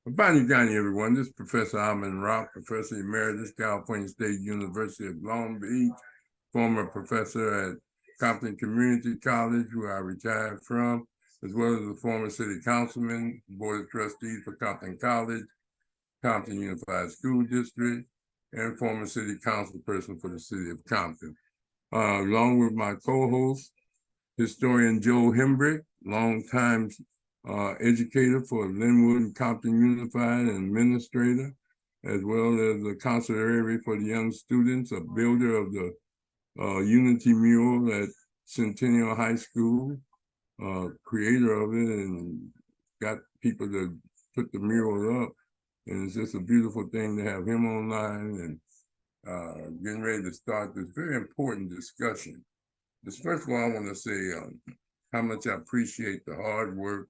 Bonnie Johnny, everyone. This is Professor Alman Rahh, Professor Emeritus, California State University of Long Beach, former professor at Compton Community College, where I retired from, as well as a former city councilman, board of trustees for Compton College, Compton Unified School District, and former city council person for the city of Compton. Along with my co-host, historian Joe Hembrick, longtime educator for Linwood and Compton Unified and administrator, as well as a consigliere for the young students, a builder of the Unity mural at Centennial High School, creator of it, and got people to put the mural up. And it's just a beautiful thing to have him online and getting ready to start this very important discussion. First of all, I want to say how much I appreciate the hard work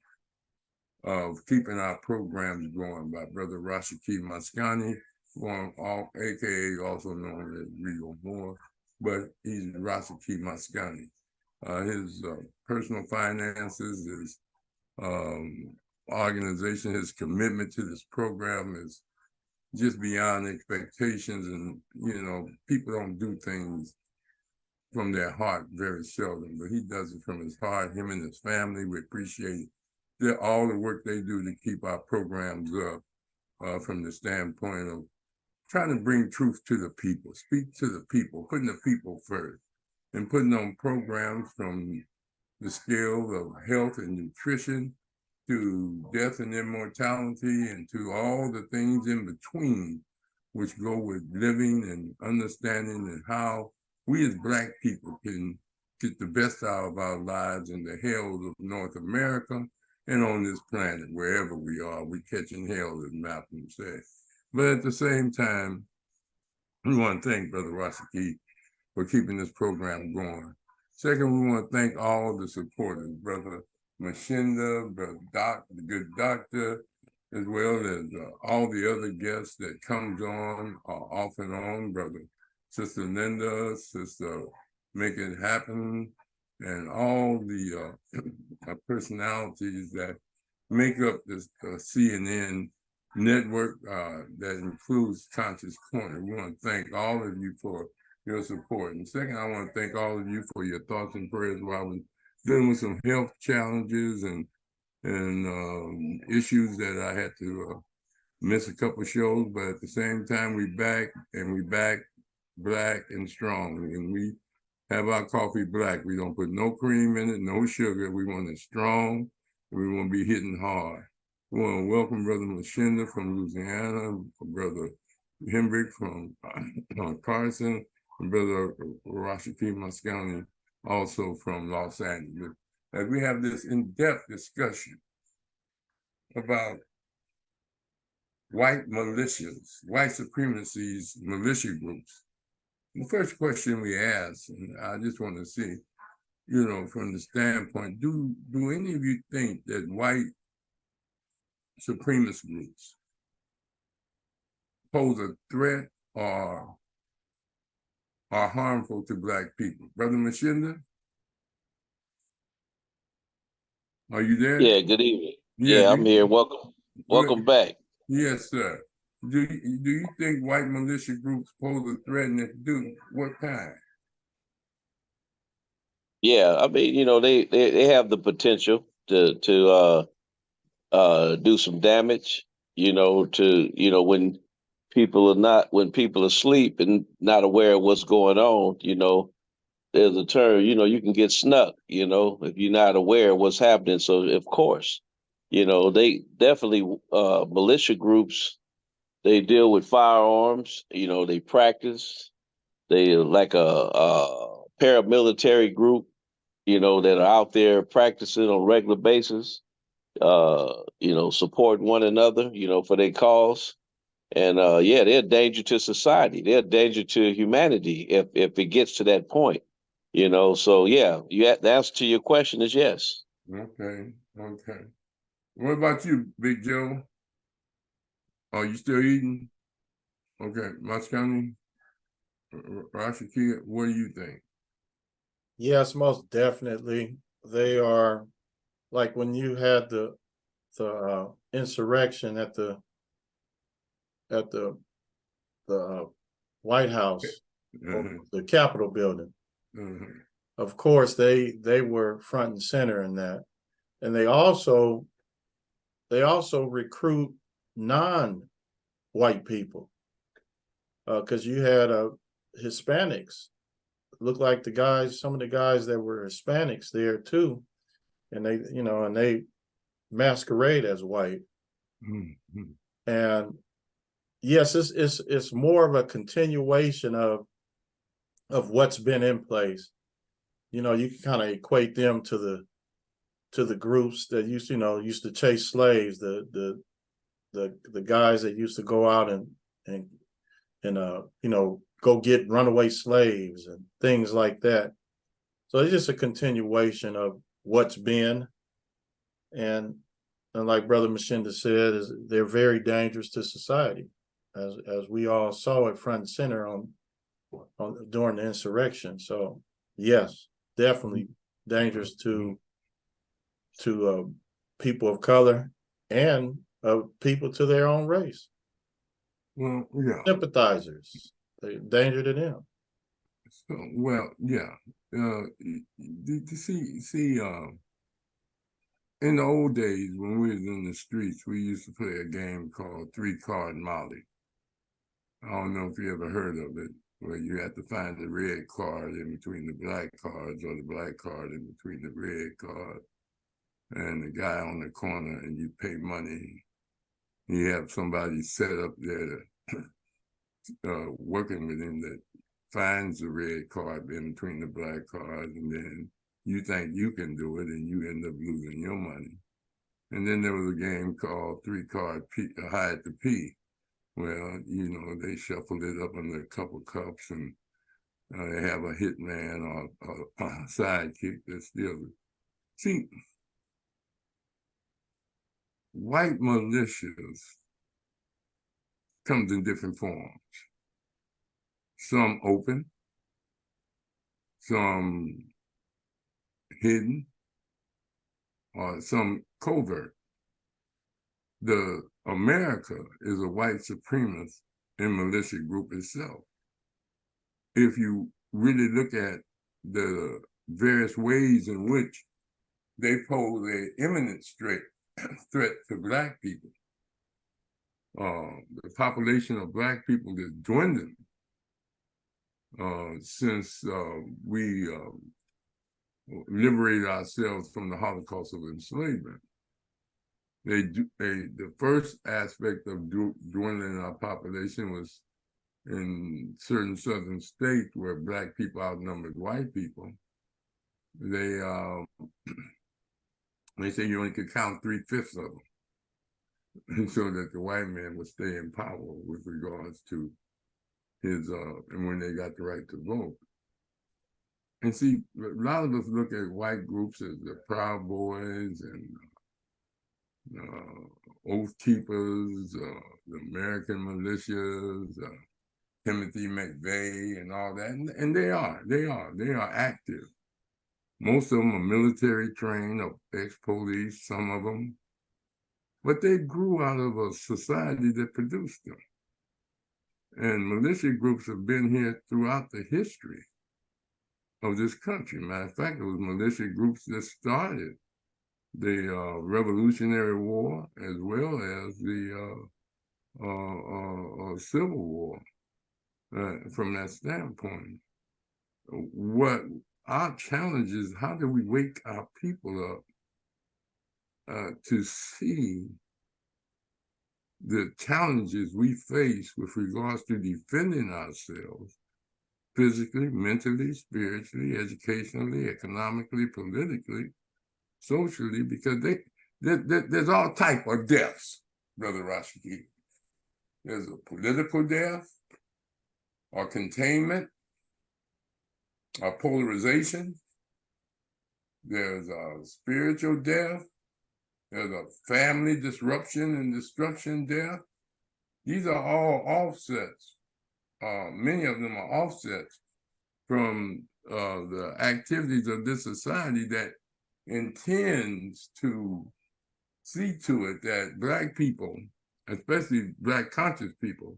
of keeping our programs going by Brother Rashaki Maskani, aka also known as Rio Moore, but he's Rashaki Maskani. His personal finances, his organization, his commitment to this program is just beyond expectations. And, people don't do things from their heart very seldom, but he does it from his heart. Him and his family, we appreciate all the work they do to keep our programs up from the standpoint of trying to bring truth to the people, speak to the people, putting the people first, and putting on programs from the scale of health and nutrition to death and immortality and to all the things in between, which go with living and understanding and how we as Black people can get the best out of our lives in the hells of North America and on this planet, wherever we are, we catching hell, as Malcolm said. But at the same time, we want to thank Brother Rashaki for keeping this program going. Second, we want to thank all the supporters, Brother Mashinda, Brother Doc, the good doctor, as well as all the other guests that comes on off and on, Brother Sister Linda, Sister Make It Happen, and all the personalities that make up this CNN network that includes Conscious Corner. We want to thank all of you for your support. And second, I want to thank all of you for your thoughts and prayers while I was dealing with some health challenges and issues that I had to miss a couple shows. But at the same time, we back black and strong. And we have our coffee black. We don't put no cream in it, no sugar. We want it strong. We want to be hitting hard. We want to welcome Brother Mashinda from Louisiana, Brother Hembrick from Carson, and Brother Rashaki Maskani also from Los Angeles. As we have this in-depth discussion about white militias, white supremacy's militia groups. The first question we ask, and I just want to see, from the standpoint, do any of you think that white supremacist groups pose a threat or are harmful to Black people? Brother Mashinda, are you there? Yeah, good evening. Yeah, I'm here. Welcome back. Yes, sir. Do you think white militia groups pose a threat, and if do, what kind? Yeah, I mean, they have the potential to do some damage, when when people are asleep and not aware of what's going on, there's a term, you can get snuck, if you're not aware of what's happening. So of course, they definitely militia groups, they deal with firearms, they practice, they like a paramilitary group, that are out there practicing on a regular basis, supporting one another, for their cause. And yeah, they're a danger to society. They're a danger to humanity if it gets to that point. So yeah, the answer to your question is yes. Okay. What about you, Big Joe? Are you still eating? Okay, Maskani, Rashaki, what do you think? Yes, most definitely. They are like when you had the insurrection at the White House, or the Capitol building. Of course, they were front and center in that, and they also recruit non-white people, because you had Hispanics. Looked like some of the guys that were Hispanics there too, and they masquerade as white. And yes, it's more of a continuation of what's been in place. You can kind of equate them to the groups that used to chase slaves, the guys that used to go out and go get runaway slaves and things like that. So it's just a continuation of what's been, and like Brother Machinda said, they're very dangerous to society, as we all saw it front and center during the insurrection. So yes, definitely dangerous to people of color and people to their own race. Well, yeah. Sympathizers, they're danger to them. So, well, yeah. See, in the old days when we was in the streets, we used to play a game called 3-Card Molly. I don't know if you ever heard of it, where you had to find the red card in between the black cards, or the black card in between the red card, and the guy on the corner, and you pay money. You have somebody set up there working with him that finds the red card in between the black cards, and then you think you can do it, and you end up losing your money. And then there was a game called 3-Card Hide the P. Well, they shuffle it up under a couple cups, and they have a hitman or a sidekick that steals it. See, white militias comes in different forms. Some open, some hidden, or some covert. The America is a white supremacist and militia group itself. If you really look at the various ways in which they pose an imminent threat to Black people, the population of Black people is dwindling since we liberated ourselves from the Holocaust of enslavement. The first aspect of dwindling our population was in certain southern states where Black people outnumbered white people. They say you only could count 3/5 of them, so that the white man would stay in power with regards to his and when they got the right to vote. And see, a lot of us look at white groups as the Proud Boys and Oath Keepers, the American militias, Timothy McVeigh, and all that. And they are active. Most of them are military trained, or ex-police, some of them. But they grew out of a society that produced them. And militia groups have been here throughout the history of this country. Matter of fact, it was militia groups that started the Revolutionary War as well as the Civil War from that standpoint. What our challenge is, how do we wake our people up to see the challenges we face with regards to defending ourselves physically, mentally, spiritually, educationally, economically, politically, socially, because there's all type of deaths, Brother Rashid. There's a political death, or containment, or polarization. There's a spiritual death. There's a family disruption and destruction death. These are all offsets. Many of them are offsets from the activities of this society that intends to see to it that Black people, especially Black conscious people,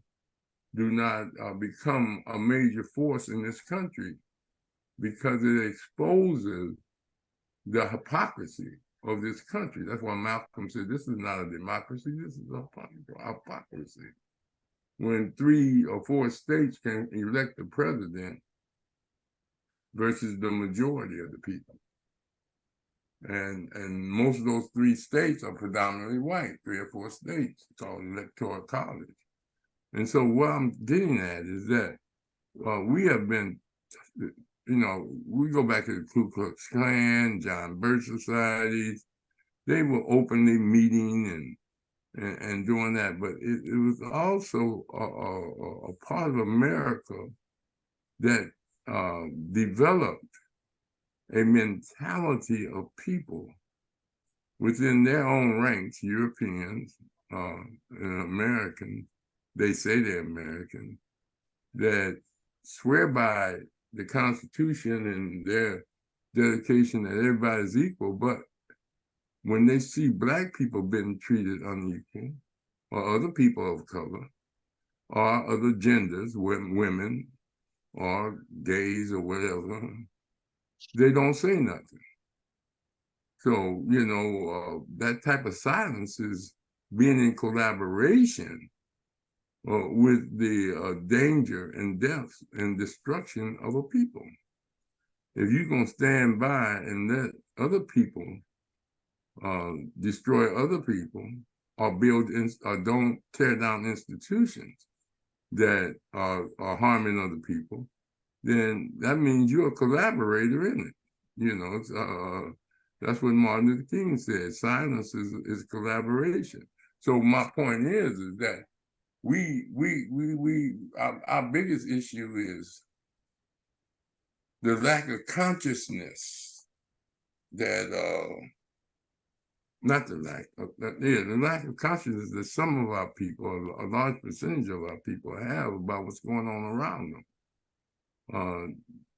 do not become a major force in this country, because it exposes the hypocrisy of this country. That's why Malcolm said, this is not a democracy, this is a hypocrisy. When 3 or 4 states can elect the president versus the majority of the people. And most of those 3 states are predominantly white, 3 or 4 states, called electoral college. And so what I'm getting at is that we have been, we go back to the Ku Klux Klan, John Birch societies. They were openly meeting and doing that, but it was also a part of America that developed a mentality of people within their own ranks, Europeans and Americans, they say they're American, that swear by the Constitution and their dedication that everybody's equal, but when they see Black people being treated unequal, or other people of color, or other genders, women, or gays, or whatever, they don't say nothing. So, that type of silence is being in collaboration with the danger and death and destruction of a people. If you're going to stand by and let other people destroy other people, or or don't tear down institutions that are harming other people, then that means you're a collaborator in it. That's what Martin Luther King said. Silence is collaboration. So my point is that our biggest issue is the lack of consciousness that the lack of consciousness that some of our people, a large percentage of our people, have about what's going on around them.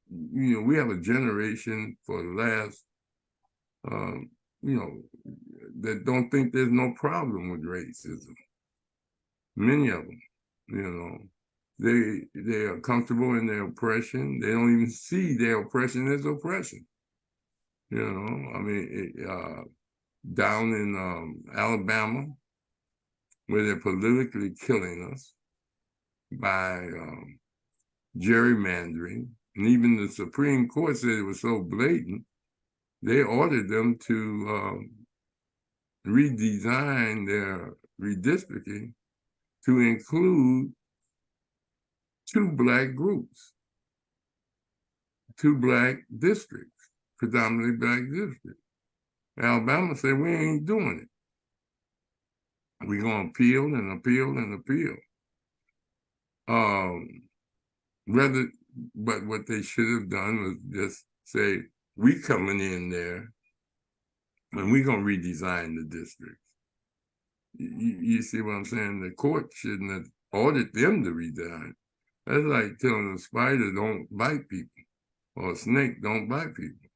We have a generation for the last, that don't think there's no problem with racism. Many of them, they are comfortable in their oppression. They don't even see their oppression as oppression. Down in Alabama, where they're politically killing us by gerrymandering, and even the Supreme Court said it was so blatant, they ordered them to redesign their redistricting to include 2 Black groups, 2 Black districts, predominantly Black districts. Alabama said, we ain't doing it. We're going to appeal and appeal and appeal. But what they should have done was just say, we coming in there and we're going to redesign the districts. You see what I'm saying? The court shouldn't have ordered them to redesign. That's like telling a spider don't bite people, or a snake don't bite people.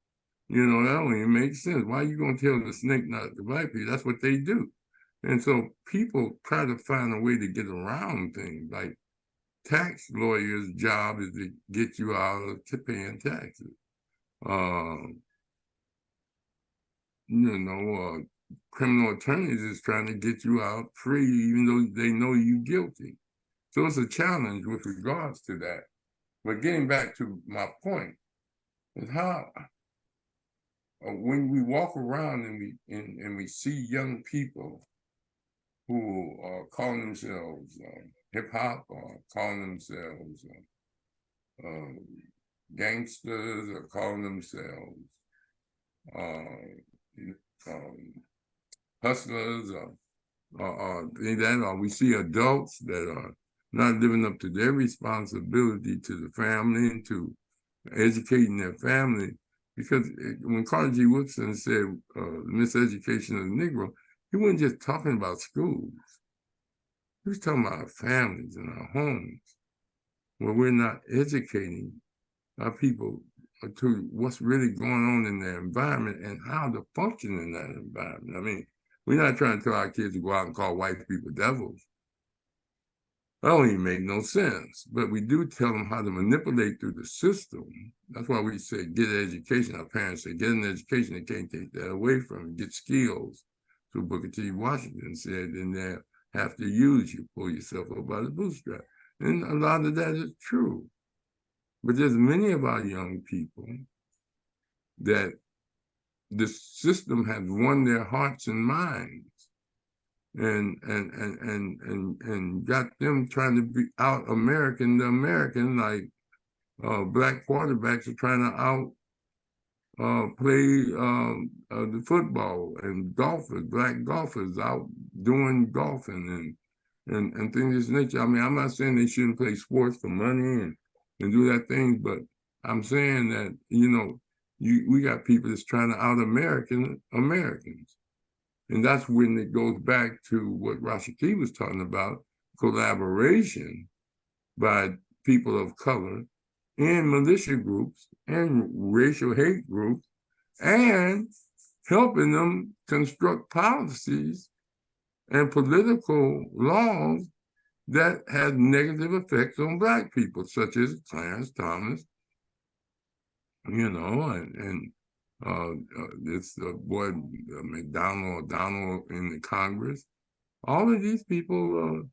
That don't even make sense. Why are you going to tell the snake not to bite people? That's what they do. And so people try to find a way to get around things. Like tax lawyers' job is to get you out of paying taxes. Criminal attorneys is trying to get you out free, even though they know you're guilty. So it's a challenge with regards to that. But getting back to my point, is how when we walk around and we see young people who are calling themselves hip hop, or calling themselves gangsters, or calling themselves hustlers, or we see adults that are not living up to their responsibility to the family and to educating their family. Because when Carter G. Woodson said miseducation of the Negro, he wasn't just talking about schools. He was talking about our families and our homes, where we're not educating our people to what's really going on in their environment and how to function in that environment. We're not trying to tell our kids to go out and call white people devils. That don't even make no sense. But we do tell them how to manipulate through the system. That's why we say get an education. Our parents say get an education. They can't take that away from you. Get skills. So Booker T. Washington said, and they have to use you, pull yourself up by the bootstrap. And a lot of that is true. But there's many of our young people that the system has won their hearts and minds and got them trying to be out American the American, like black quarterbacks are trying to out play the football, and golfers, black golfers out doing golfing and things of this nature. I mean, I'm not saying they shouldn't play sports for money and do that thing, but I'm saying that, you know, we got people that's trying to out Americans. And that's when it goes back to what Rashaki was talking about, collaboration by people of color in militia groups and racial hate groups, and helping them construct policies and political laws that have negative effects on Black people, such as Clarence Thomas, you know, and this boy McDonald in the Congress. All of these people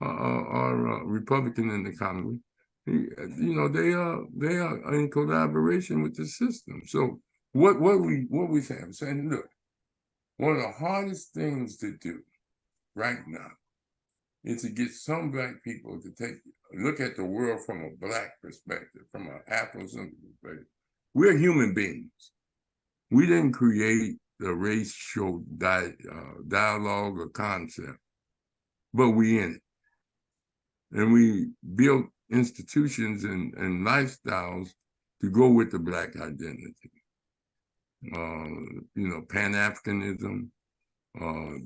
are Republican in the Congress. You know, they are in collaboration with the system. So what we saying? I'm saying, look, one of the hardest things to do right now is to get some Black people to look at the world from a Black perspective, from an Afrocentric perspective. We're human beings. We didn't create the racial dialogue or concept, but we in it. And we built institutions and lifestyles to go with the Black identity. You know, Pan-Africanism,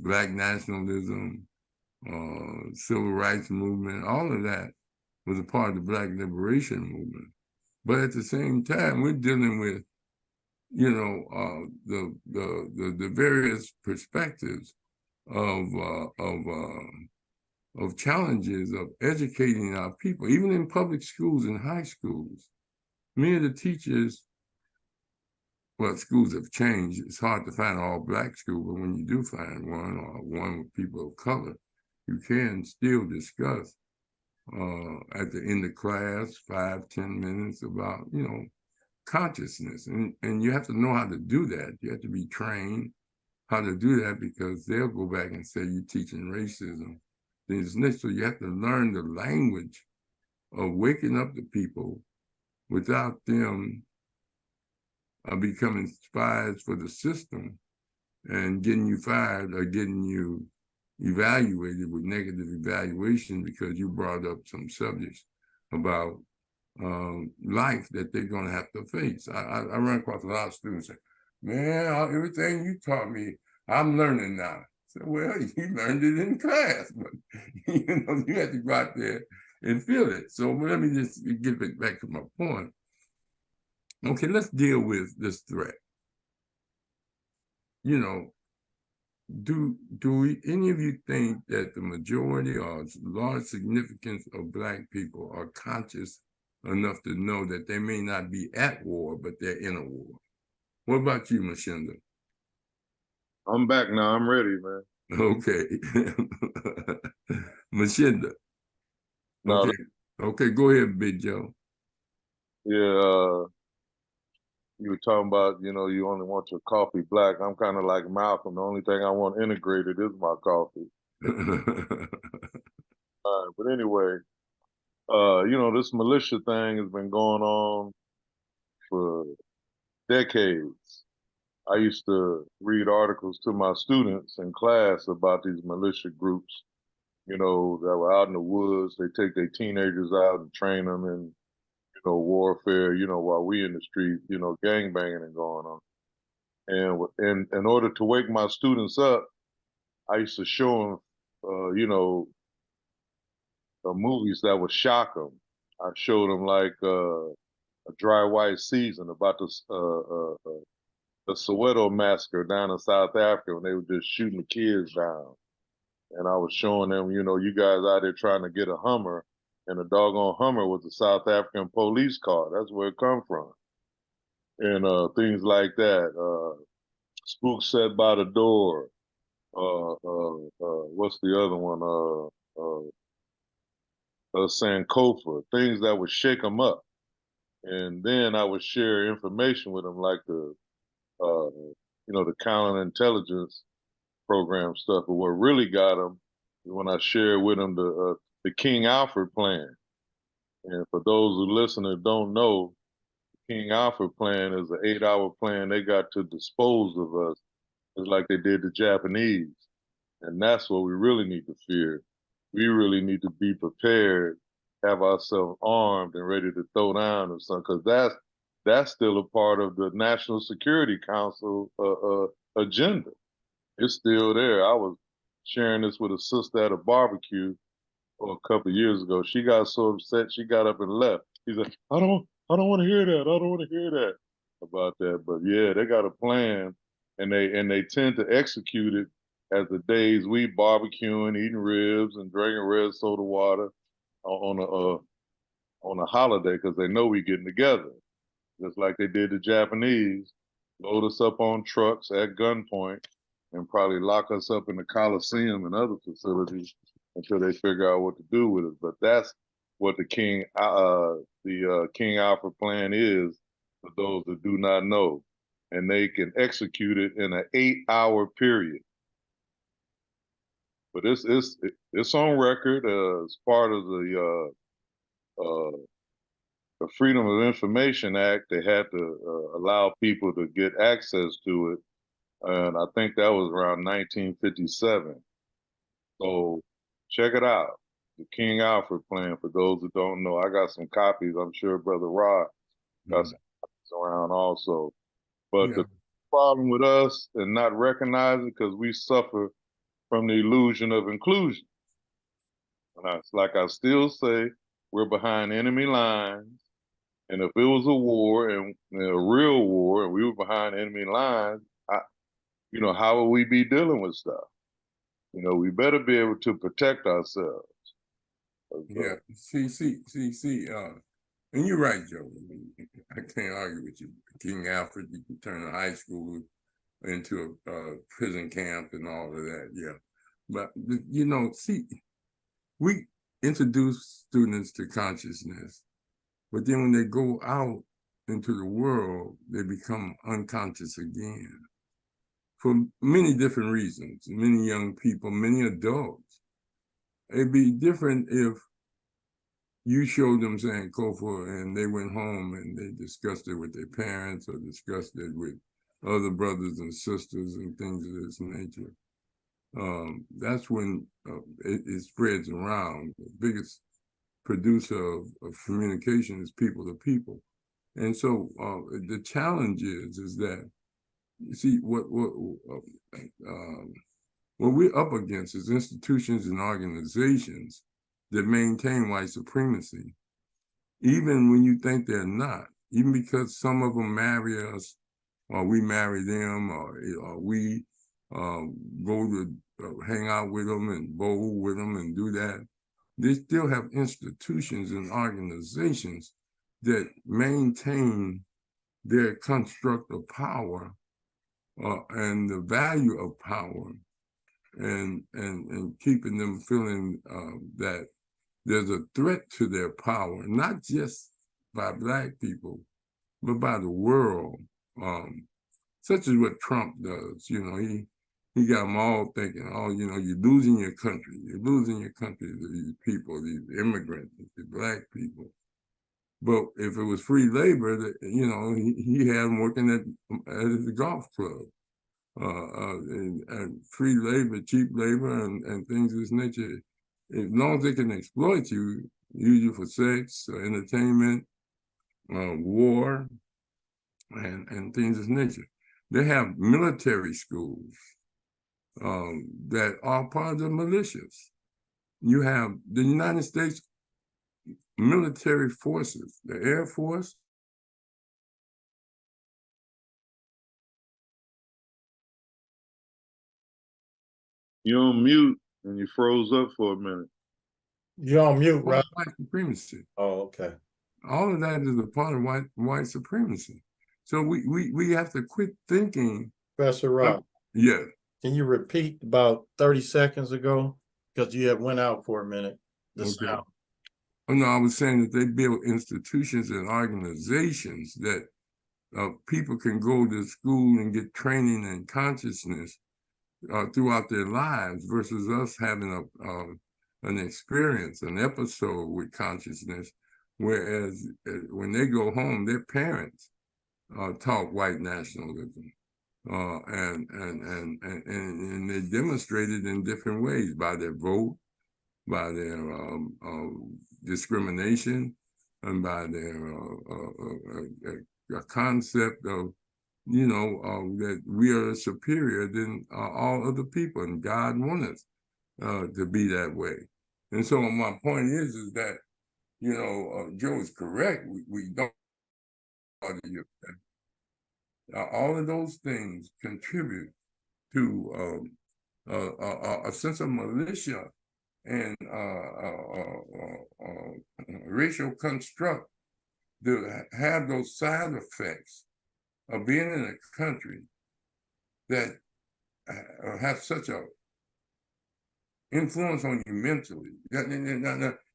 Black nationalism, civil rights movement, all of that was a part of the Black liberation movement. But at the same time, we're dealing with, you know, the various perspectives of challenges of educating our people, even in public schools and high schools. Many of the teachers, well, schools have changed. It's hard to find an all-Black school, but when you do find one, or one with people of color, you can still discuss at the end of class, 5-10 minutes about, you know, consciousness. And you have to know how to do that. You have to be trained how to do that, because they'll go back and say you're teaching racism. So you have to learn the language of waking up the people without them becoming spies for the system and getting you fired or getting you evaluated with negative evaluation because you brought up some subjects about life that they're going to have to face. I run across a lot of students say, man, everything you taught me, I'm learning now. I said, well, you learned it in class, but you know, you had to go out there and feel it. So let me just get back to my point. Okay, let's deal with this threat. You know, do any of you think that the majority or large significance of Black people are conscious enough to know that they may not be at war, but they're in a war? What about you, Mashinda? I'm back now. I'm ready, man. Okay. Mashinda. No, Okay. Okay, go ahead, Big Joe. Yeah, you were talking about, you know, you only want your coffee black. I'm kind of like Malcolm. The only thing I want integrated is my coffee. But anyway, you know, this militia thing has been going on for decades. I used to read articles to my students in class about these militia groups, you know, that were out in the woods. They take their teenagers out and train them in, you know, warfare, you know, while we in the street, you know, gangbanging and going on. And in order to wake my students up, I used to show them, you know, movies that would shock them. I showed them like A Dry White Season about this the Soweto massacre down in South Africa when they were just shooting the kids down. And I was showing them, you know, you guys out there trying to get a Hummer, and the doggone Hummer was a South African police car. That's where it come from. And things like that. Spook Set by the Door. What's the other one? Sankofa. Things that would shake them up. And then I would share information with them, like the, you know, the counterintelligence program stuff. But what really got them is when I shared with them the King Alfred plan. And for those who listen and don't know, the King Alfred plan is an 8-hour plan they got to dispose of us, just like they did the Japanese. And that's what we really need to fear. We really need to be prepared, have ourselves armed and ready to throw down or something, because that's still a part of the National Security Council agenda. It's still there. I was sharing this with a sister at a barbecue a couple of years ago. She got so upset, she got up and left. She's like, I don't want to hear that. I don't want to hear that about that. But yeah, they got a plan, and they tend to execute it as the days we barbecuing, eating ribs, and drinking red soda water on a holiday, because they know we getting together, just like they did the Japanese, load us up on trucks at gunpoint, and probably lock us up in the Coliseum and other facilities until they figure out what to do with us. But that's what the King Alfred plan is, for those that do not know, and they can execute it in an 8-hour period. But it's on record as part of the Freedom of Information Act. They had to allow people to get access to it, and I think that was around 1957. So check it out, the King Alfred plan. For those who don't know, I got some copies. I'm sure Brother Rahh got some copies around also. But the problem with us and not recognizing, because we suffer from the illusion of inclusion. And it's like I still say, we're behind enemy lines. And if it was a war, and a real war, and we were behind enemy lines, you know, how would we be dealing with stuff? You know, we better be able to protect ourselves. Yeah, and you're right, Joe. I can't argue with you. King Alfred, you can turn a high school into a prison camp and all of that, yeah. But, you know, we introduce students to consciousness, but then when they go out into the world, they become unconscious again for many different reasons. Many young people, many adults. It'd be different if you showed them Sankofa and they went home and they discussed it with their parents or discussed it with other brothers and sisters and things of this nature. That's when it spreads around. The biggest producer of communication is people to people. And so the challenge is that, you see, what we're up against is institutions and organizations that maintain white supremacy, even when you think they're not, even because some of them marry us, or we marry them, or we go to hang out with them and bowl with them and do that. They still have institutions and organizations that maintain their construct of power and the value of power, and keeping them feeling that there's a threat to their power, not just by Black people, but by the world, such as what Trump does. You know, he got them all thinking, oh, you know, you're losing your country. You're losing your country to these people, these immigrants, the Black people. But if it was free labor, you know, he had them working at the golf club. And free labor, cheap labor, and things of this nature. As long as they can exploit you, use you for sex, entertainment, war, and things of this nature. They have military schools that are part of the militias. You have the United States military forces, the Air Force, You on mute and you froze up for a minute. You're on mute, right? White supremacy. Oh, okay. All of that is a part of white supremacy. So we have to quit thinking. Professor Rahh, Yeah. can you repeat about 30 seconds ago? Because you had went out for a minute. The Okay. sound. Oh no, I was saying that they build institutions and organizations that people can go to school and get training and consciousness throughout their lives, versus us having an experience, an episode with consciousness. Whereas when they go home, their parents taught white nationalism, and they demonstrate it in different ways, by their vote, by their discrimination, and by their concept of, that we are superior than all other people, and God wants us to be that way. And so my point is that, Joe is correct. We don't. All of those things contribute to a sense of militia and racial construct to have those side effects of being in a country that have such a influence on you mentally.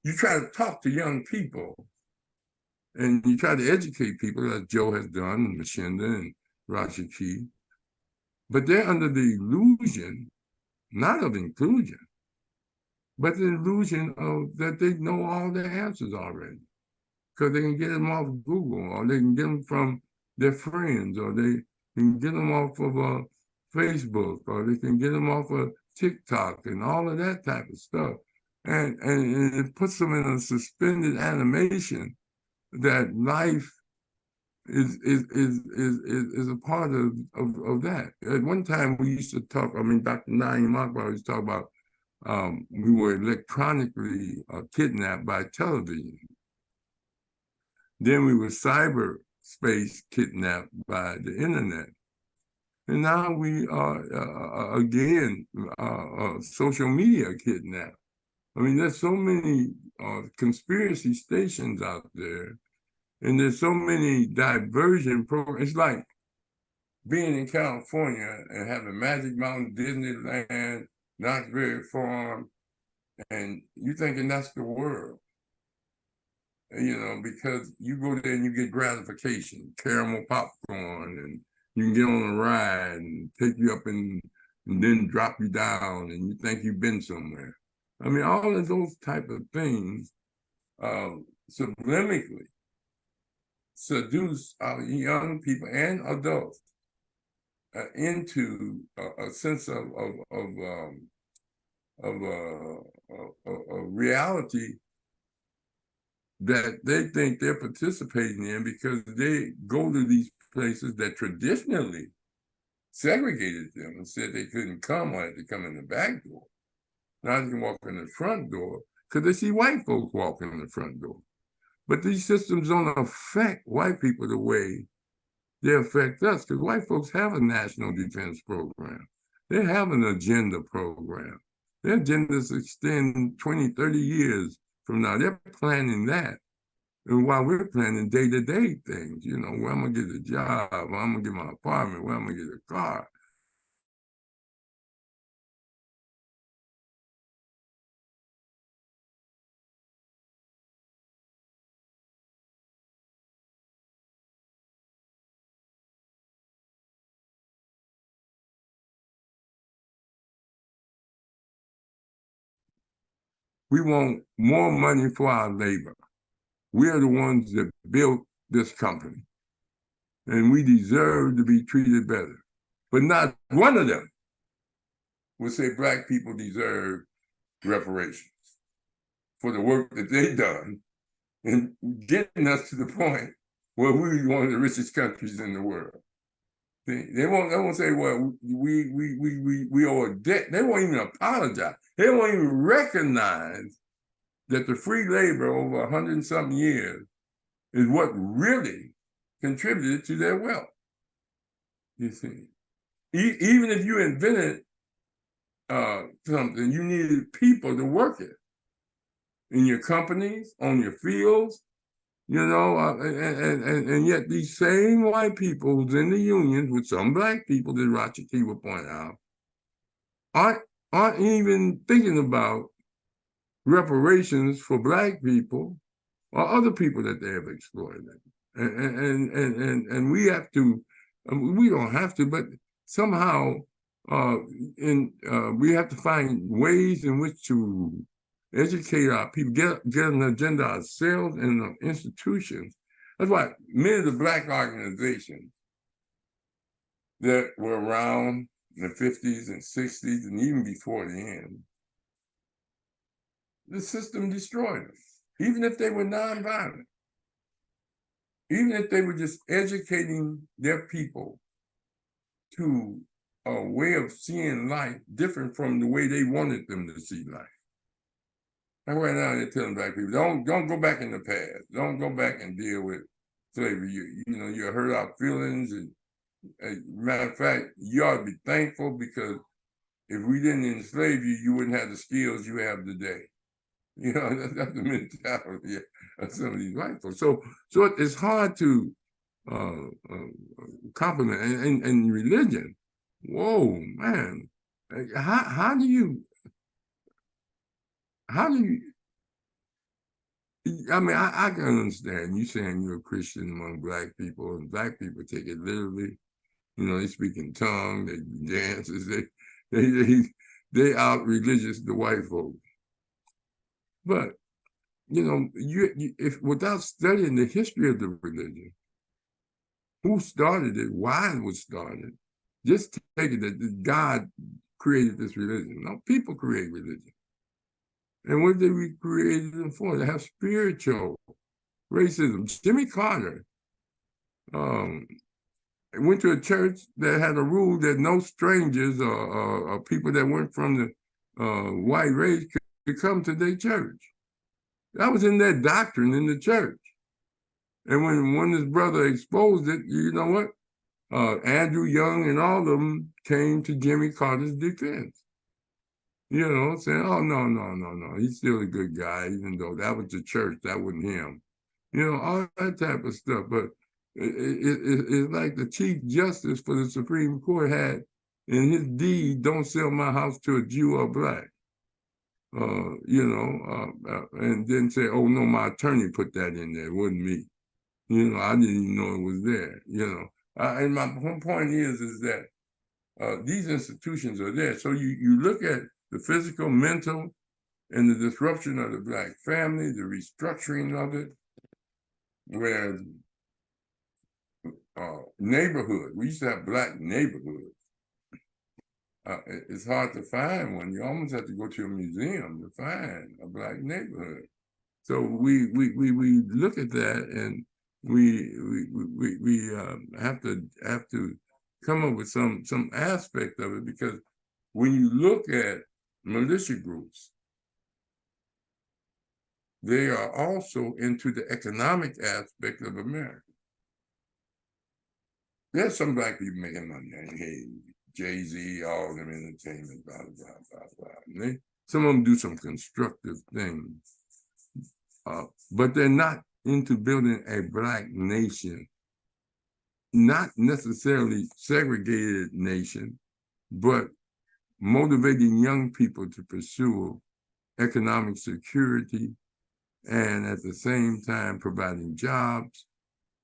You try to talk to young people and you try to educate people, as Joe has done, and Machinda and Rashiki, but they're under the illusion, not of inclusion, but the illusion of that they know all the answers already, because they can get them off Google, or they can get them from their friends, or they can get them off of Facebook, or they can get them off of TikTok and all of that type of stuff. And it puts them in a suspended animation that life is a part of that. At one time we used to talk, Dr. Naeem Akbar used to talk about we were electronically kidnapped by television. Then we were cyberspace kidnapped by the internet. And now we are, again, social media kidnapped. There's so many conspiracy stations out there, and there's so many diversion programs. It's like being in California and having Magic Mountain, Disneyland, Knott's Berry Farm, and you thinking that's the world. Because you go there and you get gratification, caramel popcorn, and you can get on a ride and take you up and then drop you down, and you think you've been somewhere. All of those type of things subliminally seduce our young people and adults into a sense of reality that they think they're participating in, because they go to these places that traditionally segregated them and said they couldn't come, or had to come in the back door. Now they can walk in the front door because they see white folks walking in the front door. But these systems don't affect white people the way they affect us, because white folks have a national defense program. They have an agenda program. Their agendas extend 20, 30 years from now. They're planning that. And while we're planning day-to-day things, where I'm going to get a job, where I'm going to get my apartment, where I'm going to get a car. We want more money for our labor. We are the ones that built this company, and we deserve to be treated better. But not one of them would say Black people deserve reparations for the work that they've done in getting us to the point where we're one of the richest countries in the world. They won't say, well, we owe a debt. They won't even apologize. They won't even recognize that the free labor over 100 and something years is what really contributed to their wealth. You see, even if you invented something, you needed people to work it in your companies, on your fields, you know, and yet these same white people who's in the unions with some black people, that Rashaki would point out, aren't even thinking about reparations for black people or other people that they have exploited. And we have to, we don't have to, but somehow we have to find ways in which to educate our people, get an agenda ourselves and the institutions. That's why many of the black organizations that were around in the 50s and 60s and even before the end, the system destroyed them, even if they were nonviolent, even if they were just educating their people to a way of seeing life different from the way they wanted them to see life. And right now they're telling black people, don't go back in the past. Don't go back and deal with slavery. You know, you hurt our feelings. And matter of fact, you ought to be thankful, because if we didn't enslave you, you wouldn't have the skills you have today. You know, that's the mentality of some of these white folks. So it's hard to compliment and religion. Whoa, man! How do you? I mean, I can understand you saying you're a Christian among black people, and black people take it literally. You know, they speak in tongues, they dances, they out religious the white folk. But you know, if without studying the history of the religion, who started it, why it was started, just take it that God created this religion. No, people create religion. And what did we create them for? To have spiritual racism. Jimmy Carter went to a church that had a rule that no strangers or people that weren't from the white race could come to their church. That was in their doctrine in the church. And when his brother exposed it, you know what? Andrew Young and all of them came to Jimmy Carter's defense. You know, saying, oh, no, he's still a good guy, even though that was the church, that wasn't him. You know, all that type of stuff. But it's like the Chief Justice for the Supreme Court had in his deed, don't sell my house to a Jew or black. You know, and then say, oh, no, my attorney put that in there, it wasn't me. You know, I didn't even know it was there, you know. And my point is that these institutions are there. So you look at the physical, mental, and the disruption of the black family, the restructuring of it, where neighborhood, we used to have black neighborhoods. It's hard to find one. You almost have to go to a museum to find a black neighborhood. So we look at that, and we have to come up with some aspect of it, because when you look at militia groups, they are also into the economic aspect of America. There's some black people making money. Hey, Jay-Z, all of them entertainment, blah, blah, blah, blah. And some of them do some constructive things. But they're not into building a black nation, not necessarily segregated nation, but motivating young people to pursue economic security, and at the same time providing jobs,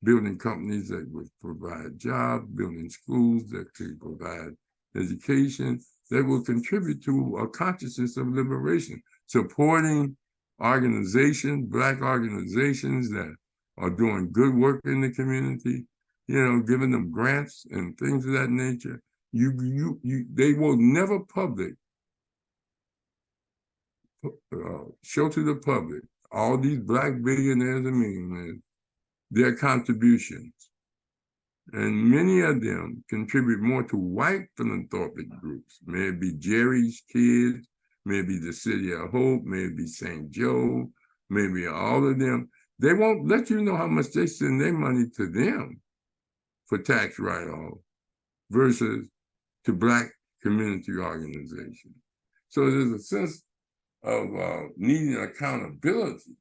building companies that would provide jobs, building schools that could provide education, that will contribute to a consciousness of liberation, supporting organizations, black organizations that are doing good work in the community, you know, giving them grants and things of that nature. They will never show to the public, all these black billionaires and millionaires, their contributions. And many of them contribute more to white philanthropic groups. May it be Jerry's Kids, maybe the City of Hope, maybe St. Joe, maybe all of them. They won't let you know how much they send their money to them for tax write-off versus to black community organizations. So there's a sense of needing accountability.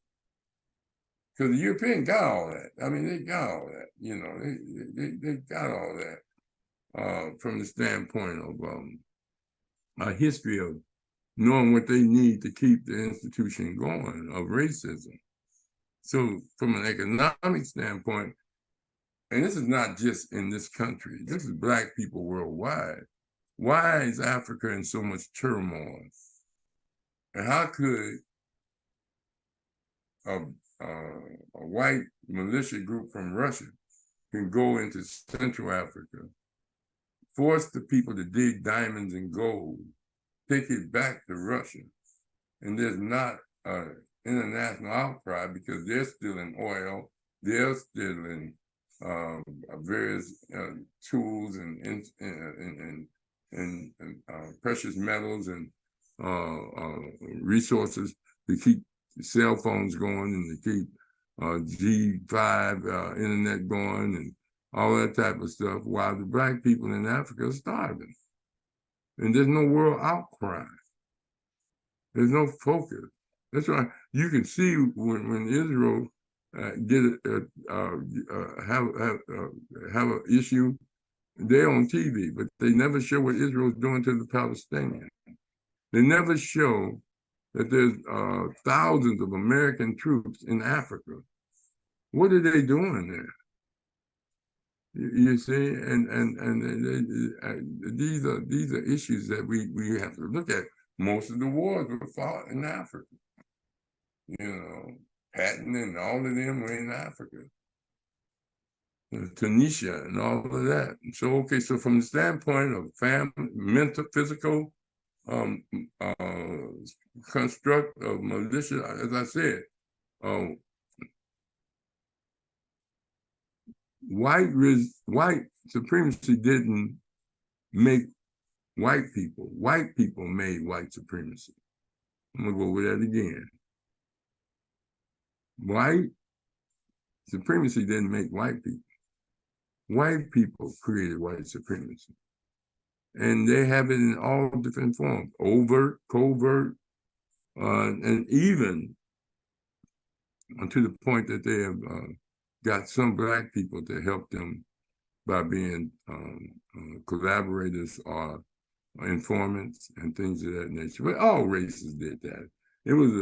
Because the European got all that. I mean, they got all that. You know, they got all that from the standpoint of a history of knowing what they need to keep the institution going of racism. So from an economic standpoint, and this is not just in this country, this is Black people worldwide. Why is Africa in so much turmoil? And how could a white militia group from Russia can go into Central Africa, force the people to dig diamonds and gold, take it back to Russia, and there's not an international outcry because they're still in oil, they're still in various tools and precious metals and resources to keep cell phones going and to keep G5 internet going and all that type of stuff, while the Black people in Africa are starving. And there's no world outcry. There's no focus. That's why you can see when Israel have an issue, they're on TV, but they never show what Israel's doing to the Palestinians. They never show that there's thousands of American troops in Africa. What are they doing there? You see, and these are issues that we have to look at. Most of the wars were fought in Africa. You know, Patton and all of them were in Africa. Tunisia and all of that. So, okay, so from the standpoint of family, mental, physical construct of militia, as I said, white supremacy didn't make white people. White people made white supremacy. I'm gonna go over that again. White supremacy didn't make white people. White people created white supremacy. And they have it in all different forms, overt, covert, and even to the point that they have got some Black people to help them by being collaborators or informants and things of that nature. But all races did that. It was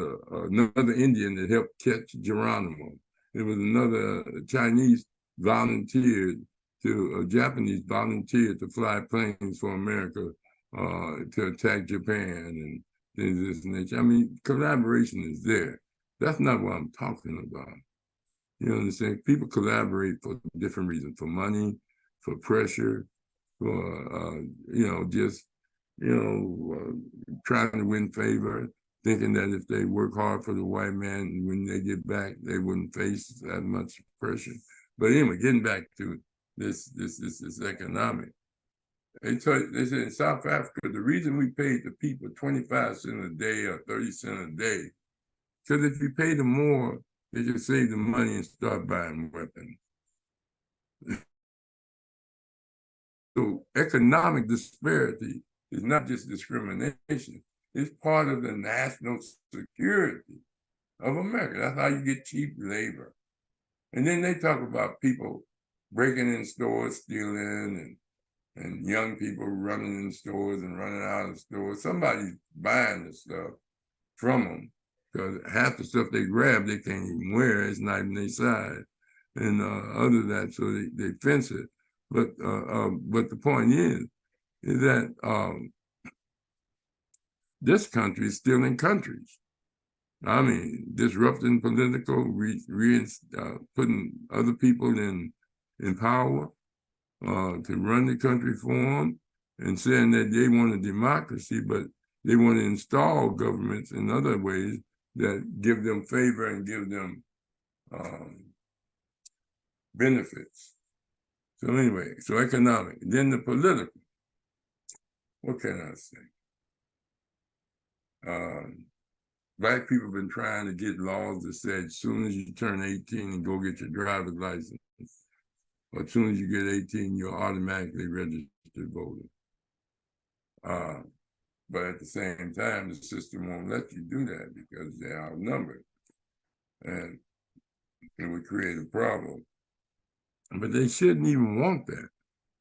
another Indian that helped catch Geronimo. It was another Chinese volunteered to, a Japanese volunteered to fly planes for America to attack Japan and things of this nature. I mean, collaboration is there. That's not what I'm talking about. You understand? People collaborate for different reasons, for money, for pressure, for, trying to win favor, thinking that if they work hard for the white man, when they get back, they wouldn't face that much pressure. But anyway, getting back to this economic. They said in South Africa, the reason we paid the people 25 cents a day or 30 cents a day, because if you pay them more, they just save the money and start buying weapons. So economic disparity is not just discrimination. It's part of the national security of America. That's how you get cheap labor. And then they talk about people breaking in stores, stealing, and young people running in stores and running out of stores. Somebody's buying the stuff from them, because half the stuff they grab, they can't even wear. It's not even their size. And other than that, so they fence it. But the point is that this country is still in countries. I mean, disrupting political, putting other people in power to run the country for them, and saying that they want a democracy, but they want to install governments in other ways that give them favor and give them benefits. So anyway, so economic. Then the political. What can I say? Black people have been trying to get laws that said as soon as you turn 18 and go get your driver's license, or as soon as you get 18, you're automatically registered voter. But at the same time, the system won't let you do that because they're outnumbered. And it would create a problem. But they shouldn't even want that.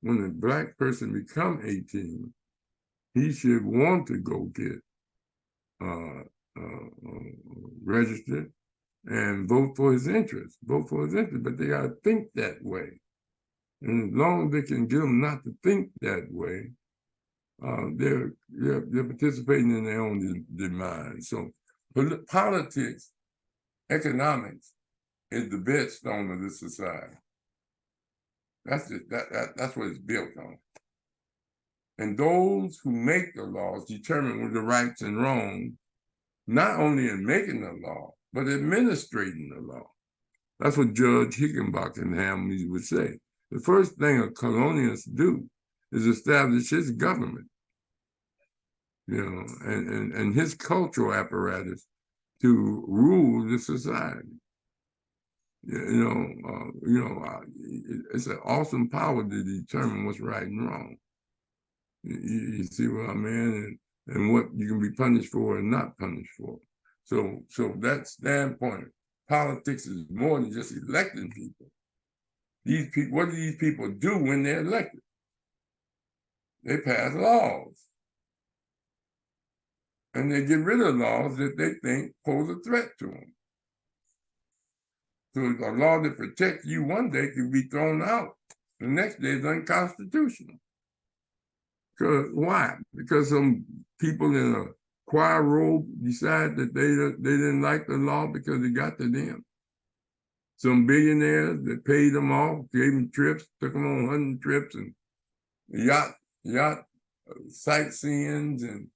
When a black person become 18, he should want to go get registered and vote for his interest. Vote for his interest, but they got to think that way. And as long as they can get them not to think that way, they're participating in their own demise. So politics, economics is the bedstone of this society. That's it. That's what it's built on. And those who make the laws determine what the rights and wrongs, not only in making the law, but administrating the law. That's what Judge Higginbotham Hamley would say. The first thing a colonialist do is establish his government, and his cultural apparatus to rule the society. It's an awesome power to determine what's right and wrong. You see what I mean? And what you can be punished for and not punished for. So that standpoint, politics is more than just electing people. These people, what do these people do when they're elected? They pass laws. And they get rid of laws that they think pose a threat to them. So a law that protects you one day can be thrown out. The next day is unconstitutional. Because why? Because some people in a choir robe decide that they didn't like the law because it got to them. Some billionaires that paid them off, gave them trips, took them on 100 trips and yacht sightseeings and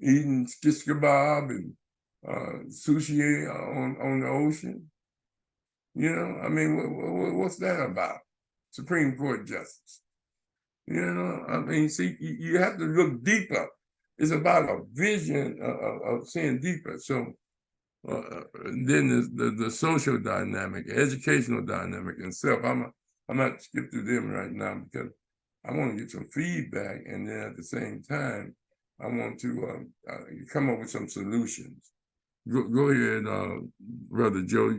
eating skish kebab and sushi on the ocean. What's that about? Supreme Court justice. See, you have to look deeper. It's about a vision of seeing deeper. So then there's the social dynamic, educational dynamic, and self. I'm not skip through them right now because I want to get some feedback, and then at the same time, I want to come up with some solutions. Go ahead, Brother Joe.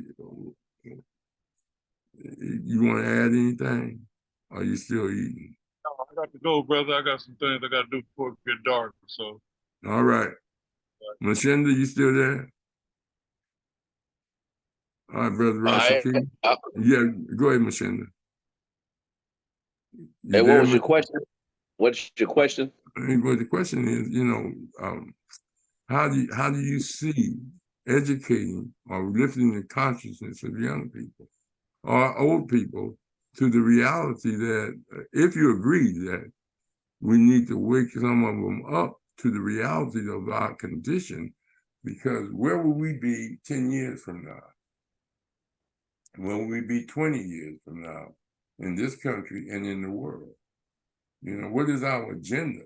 You want to add anything? Or are you still eating? No, I got to go, brother. I got some things I got to do before it get dark. So. All right. Machinda, you still there? All right, Brother Rashaki. Yeah, go ahead, Machinda. Hey, what was your question? What's your question? Well, the question is, how do you see educating or lifting the consciousness of young people or old people to the reality that if you agree that we need to wake some of them up to the reality of our condition, because where will we be 10 years from now? Where will we be 20 years from now in this country and in the world? What is our agenda?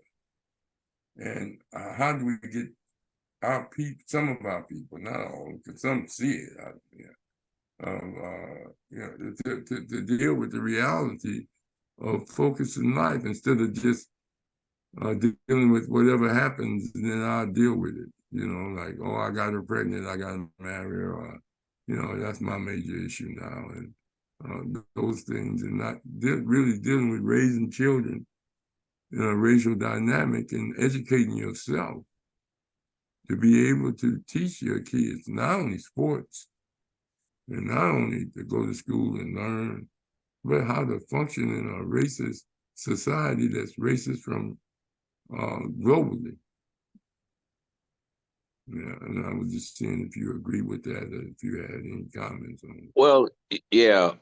And how do we get our people, some of our people, not all, because some see it out there, to deal with the reality of focusing life instead of just dealing with whatever happens, and then I'll deal with it. Like, oh, I got her pregnant, I got to marry her, or, that's my major issue now. And those things, and not really dealing with raising children in a racial dynamic and educating yourself to be able to teach your kids not only sports and not only to go to school and learn, but how to function in a racist society that's racist from globally. Yeah, and I was just seeing if you agree with that, or if you had any comments on it. Well, yeah.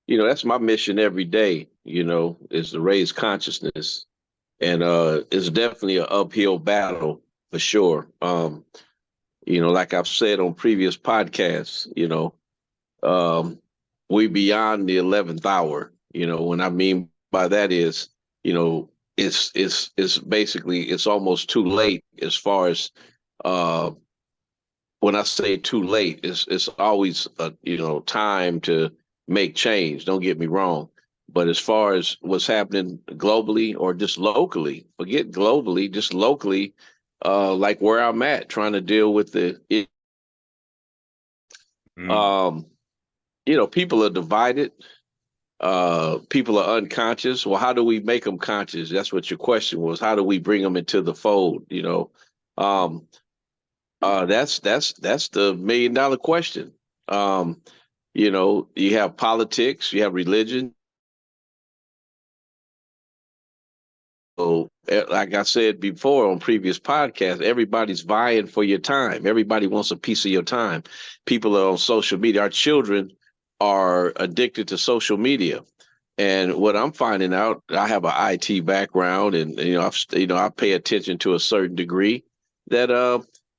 That's my mission every day, is to raise consciousness. And it's definitely an uphill battle for sure. Like I've said on previous podcasts, we beyond the 11th hour. What I mean by that is, it's basically, it's almost too late as far as when I say too late, it's always time to make change. Don't get me wrong, But as far as what's happening globally or just locally, forget globally, just locally, like where I'm at, trying to deal with Mm. People are divided. People are unconscious. Well, how do we make them conscious? That's what your question was. How do we bring them into the fold? That's the $1 million question. You have politics, you have religion. So, like I said before on previous podcasts, everybody's vying for your time. Everybody wants a piece of your time. People are on social media. Our children are addicted to social media. And what I'm finding out, I have an IT background, and I pay attention to a certain degree. That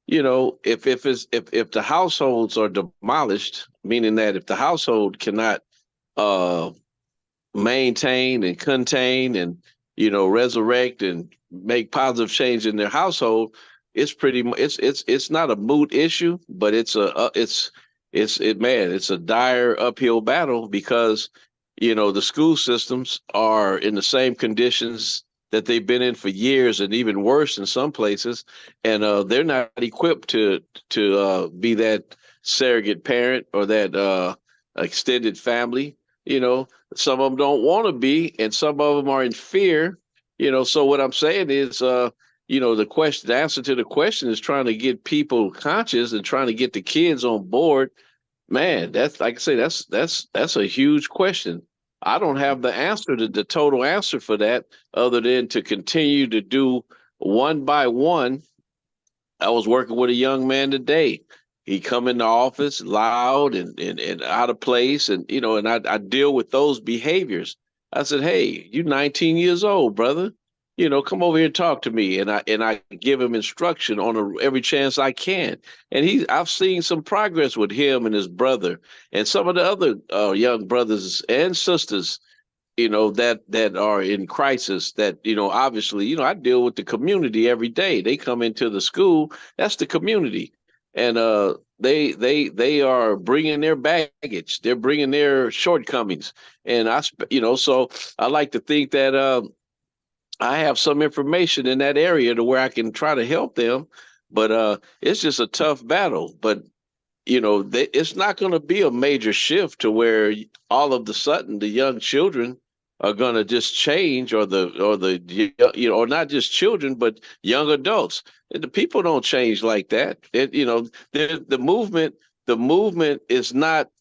if the households are demolished, meaning that if the household cannot uh, maintain and contain and resurrect and make positive change in their household, it's pretty much it's not a moot issue, but it's a dire uphill battle because the school systems are in the same conditions that they've been in for years and even worse in some places, and they're not equipped to be that surrogate parent or that extended family. Some of them don't want to be, and some of them are in fear. So what I'm saying is, the answer to the question is trying to get people conscious and trying to get the kids on board. Man, that's like I say, that's a huge question. I don't have the total answer for that, other than to continue to do one by one. I was working with a young man today. He come in the office loud and out of place, and I deal with those behaviors. I said, "Hey, you 19 years old, brother. Come over here and talk to me." And I give him instruction on every chance I can. And I've seen some progress with him and his brother and some of the other young brothers and sisters that are in crisis. That obviously, I deal with the community every day. They come into the school. That's the community, and they are bringing their baggage. They're bringing their shortcomings, and so I like to think that I have some information in that area to where I can try to help them. But it's just a tough battle. But it's not going to be a major shift to where all of the sudden the young children are going to just change, or or not just children, but young adults. And the people don't change like that. The movement is not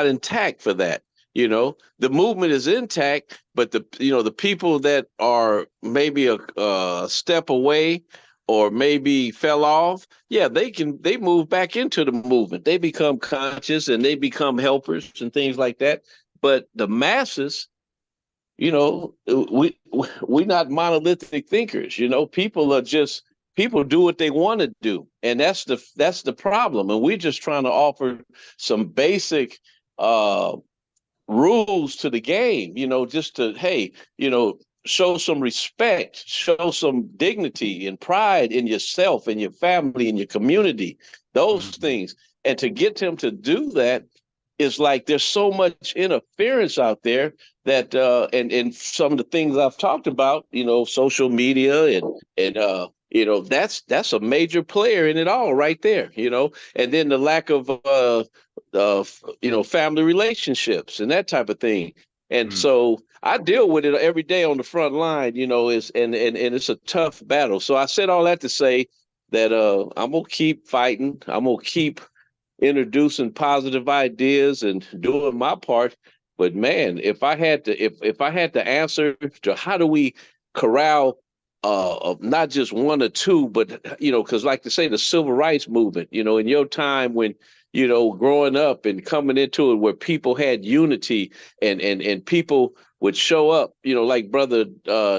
intact for that. The movement is intact, but the people that are maybe a step away or maybe fell off, yeah, they move back into the movement. They become conscious and they become helpers and things like that. But the masses, we not monolithic thinkers. People do what they want to do, and that's the problem. And we're just trying to offer some basic rules to the game, just to, hey, show some respect, show some dignity and pride in yourself and your family and your community, those things. And to get them to do that is like there's so much interference out there that and some of the things I've talked about, social media and that's a major player in it all right there, and then the lack of family relationships and that type of thing. And so I deal with it every day on the front line, and it's a tough battle. So I said all that to say that I'm gonna keep fighting. I'm gonna keep introducing positive ideas and doing my part. But man, if I had to answer to how do we corral of not just one or two, but because like to say the civil rights movement, in your time when growing up and coming into it, where people had unity and people would show up, like brother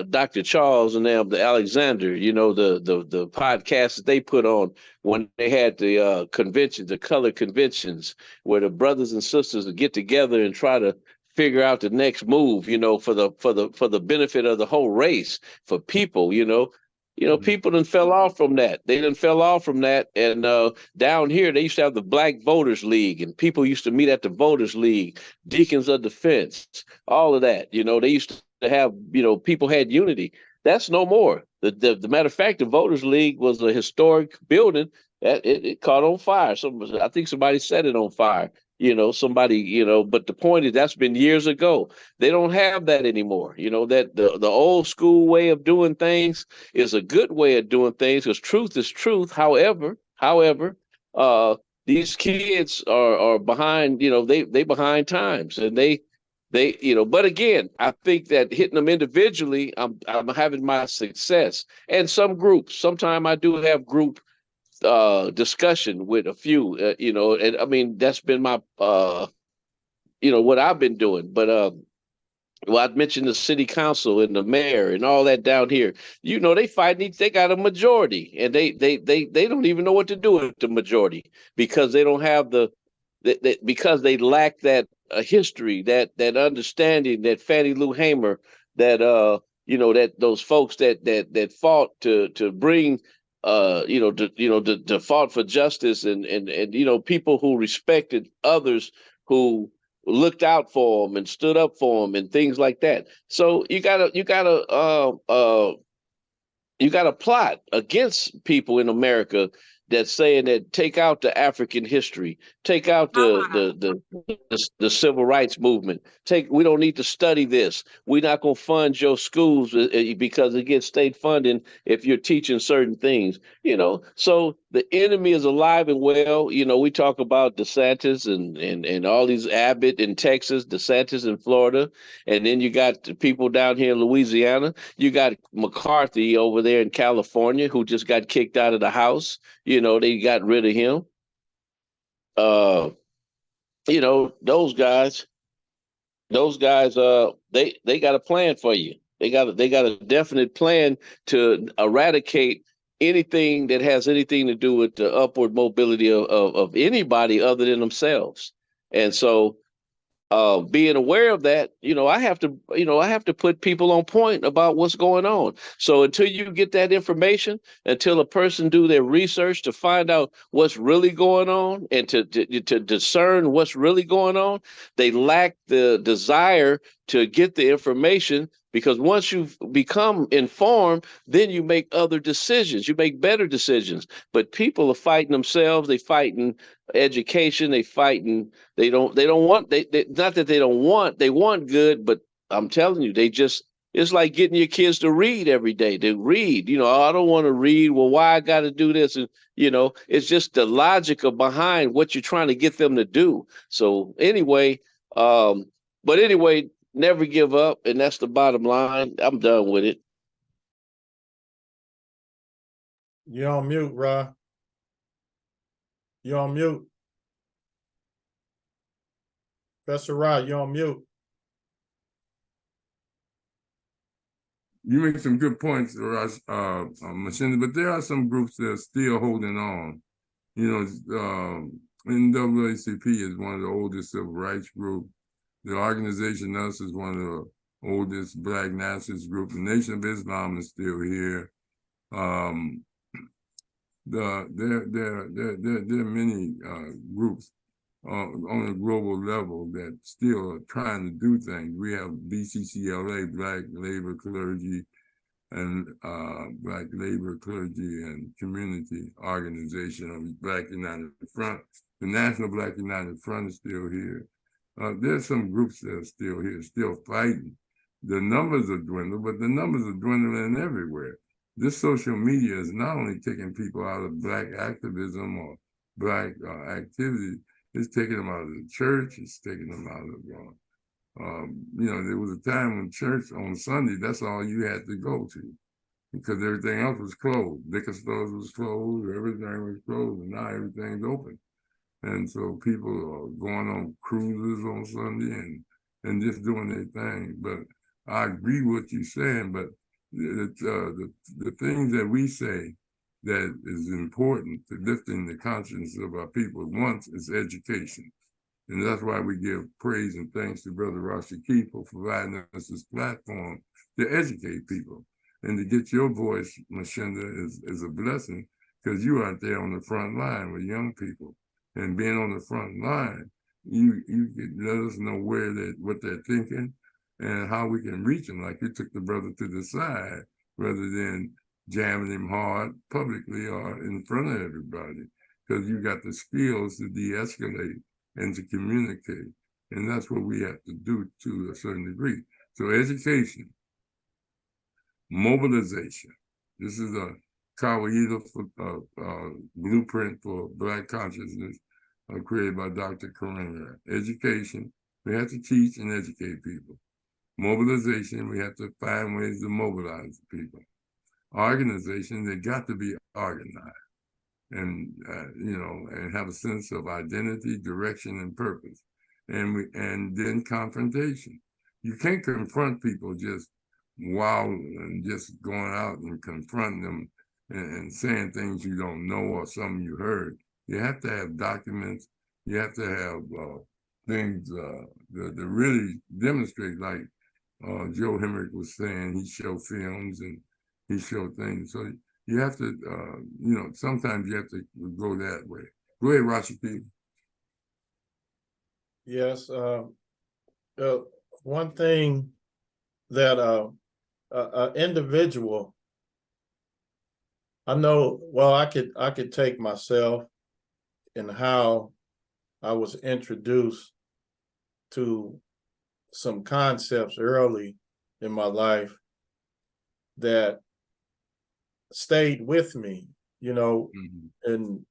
Dr. Charles and them, the Alexander, the podcast that they put on when they had the conventions, the color conventions, where the brothers and sisters would get together and try to figure out the next move, for the benefit of the whole race, for people, You know, people done fell off from that. They done fell off from that. And down here, they used to have the Black Voters League, and people used to meet at the Voters League, Deacons of Defense, all of that. You know, they used to have, you know, people had unity. That's no more. The matter of fact, the Voters League was a historic building that it caught on fire. I think somebody set it on fire. You know, somebody, you know, but the point is that's been years ago. They don't have that anymore. You know, that the old school way of doing things is a good way of doing things because truth is truth. However, these kids are behind. You know, they behind times, and they you know. But again, I think that hitting them individually, I'm having my success. And some groups, sometimes I do have group discussion with a few. You know, and I mean that's been my you know what I've been doing. But well, I mentioned the city council and the mayor and all that down here. You know, they fighting. They got a majority, and they don't even know what to do with the majority because they don't have because they lack that history, that understanding, that Fannie Lou Hamer, that you know, that those folks that fought to bring you know, to fought for justice and you know, people who respected others, who looked out for them and stood up for them and things like that. So you gotta plot against people in America that's saying that take out the African history, take out the civil rights movement. We don't need to study this. We're not going to fund your schools because it gets state funding if you're teaching certain things. You know, so the enemy is alive and well. You know, we talk about DeSantis and all these, Abbott in Texas, DeSantis in Florida, and then you got the people down here in Louisiana. You got McCarthy over there in California, who just got kicked out of the House. You know, they got rid of him. You know, those guys, they got a plan for you. They got a definite plan to eradicate anything that has anything to do with the upward mobility of anybody other than themselves. And so being aware of that, you know, I have to put people on point about what's going on. So until you get that information, until a person do their research to find out what's really going on and to discern what's really going on, they lack the desire to get the information. Because once you've become informed, then you make other decisions. You make better decisions. But people are fighting themselves. They fighting education. They fighting. They don't want. They not that they don't want. They want good, but I'm telling you, it's like getting your kids to read every day. They read. You know, oh, I don't want to read. Well, why I got to do this? And you know, it's just the logic of behind what you're trying to get them to do. So anyway, but anyway. Never give up, and that's the bottom line. I'm done with it. You're on mute, Rahh. You're on mute. Professor Rahh, you're on mute. You make some good points, Machinda, but there are some groups that are still holding on. You know, NAACP is one of the oldest civil rights groups. The organization us is one of the oldest Black nationalist groups. The Nation of Islam is still here. There are many groups on a global level that still are trying to do things. We have BCCLA, Black Labor Clergy, and Black Labor Clergy and Community Organization of Black United Front. The National Black United Front is still here. There's some groups that are still here, still fighting. The numbers are dwindling, but the numbers are dwindling everywhere. This social media is not only taking people out of Black activism or Black activity, it's taking them out of the church, it's taking them out of, you know, there was a time when church on Sunday, that's all you had to go to because everything else was closed. Liquor stores was closed, everything was closed, and now everything's open. And so people are going on cruises on Sunday and just doing their thing. But I agree with what you're saying, but the things that we say that is important to lifting the conscience of our people once is education. And that's why we give praise and thanks to Brother Rahh for providing us this platform to educate people. And to get your voice, Machinda, is a blessing because you are out there on the front line with young people. And being on the front line, you can let us know what they're thinking and how we can reach them. Like you took the brother to the side rather than jamming him hard publicly or in front of everybody, because you got the skills to de-escalate and to communicate. And that's what we have to do to a certain degree. So education, mobilization. This is a Kawaida blueprint for Black consciousness created by Dr. Kareem. Education, we have to teach and educate people. Mobilization, we have to find ways to mobilize the people. Organization, they got to be organized and, and have a sense of identity, direction, and purpose. And then confrontation. You can't confront people just wild and just going out and confronting them and saying things you don't know or something you heard. You have to have documents. You have to have things that really demonstrate, like Joe Hembrick was saying, he showed films and he showed things. So you have to, sometimes you have to go that way. Go ahead, Rashid. Yes. One thing that an individual, I know, well, I could take myself and how I was introduced to some concepts early in my life that stayed with me, and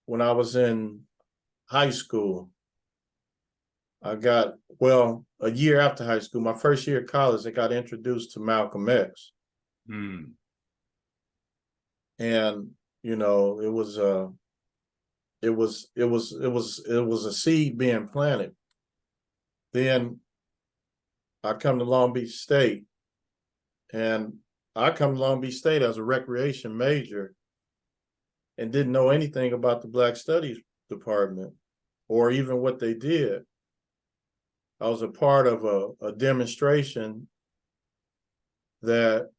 when I was in high school, a year after high school, my first year of college, I got introduced to Malcolm X. Mm. And, it was a seed being planted. Then I come to Long Beach State, and I come to Long Beach State as a recreation major and didn't know anything about the Black Studies department or even what they did. I was a part of a demonstration that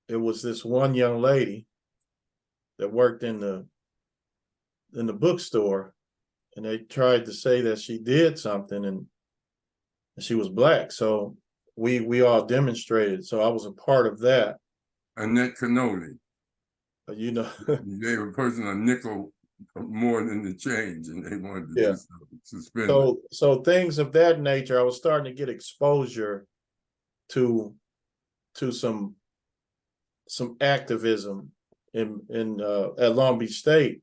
it was this one young lady that worked in the bookstore, and they tried to say that she did something and she was Black. So we all demonstrated. So I was a part of that. Annette Cannoli. You gave a person a nickel more than the change, and they wanted to do something, suspend it. So things of that nature, I was starting to get exposure to some activism in at Long Beach State.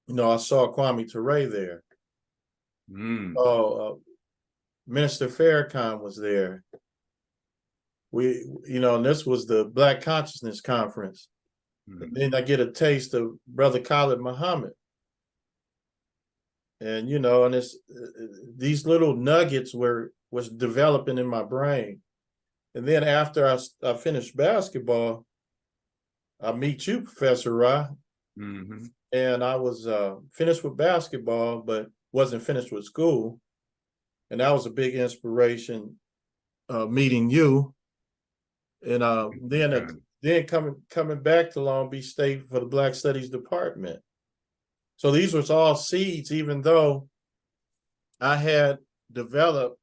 I saw Kwame Ture there. Minister Farrakhan was there. And this was the Black Consciousness Conference. And then I get a taste of Brother Khalid Muhammad. And, and it's these little nuggets was developing in my brain. And then after I finished basketball, I meet you, Professor Rahh. Mm-hmm. And I was finished with basketball, but wasn't finished with school. And that was a big inspiration, meeting you. And then coming back to Long Beach State for the Black Studies department. So these was all seeds, even though I had developed